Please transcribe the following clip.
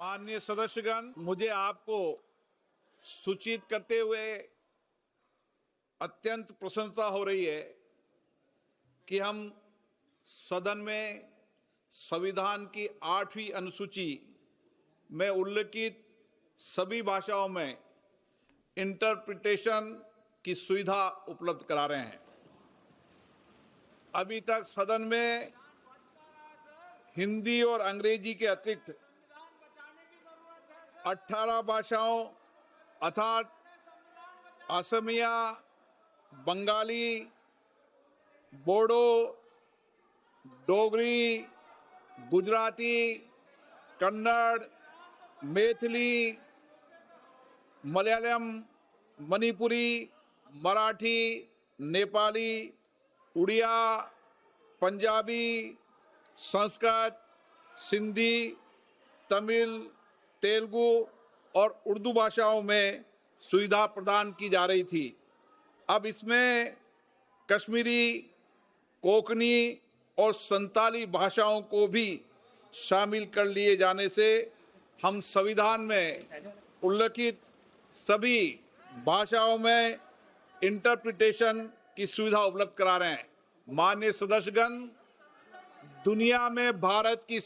माननीय सदस्यगण, मुझे आपको सूचित करते हुए अत्यंत प्रसन्नता हो रही है कि हम सदन में संविधान की 8वीं अनुसूची में उल्लिखित सभी भाषाओं में इंटरप्रिटेशन की सुविधा उपलब्ध करा रहे हैं। अभी तक सदन में हिंदी और अंग्रेजी के अतिरिक्त 18 भाषाओं अर्थात असमिया, बंगाली, बोडो, डोगरी, गुजराती, कन्नड़, मैथिली, मलयालम, मणिपुरी, मराठी, नेपाली, उड़िया, पंजाबी, संस्कृत, सिंधी, तमिल, तेलुगु और उर्दू भाषाओं में सुविधा प्रदान की जा रही थी। अब इसमें कश्मीरी, कोंकणी और संताली भाषाओं को भी शामिल कर लिए जाने से हम संविधान में उल्लिखित सभी भाषाओं में इंटरप्रिटेशन की सुविधा उपलब्ध करा रहे हैं। माननीय सदस्यगण, दुनिया में भारत की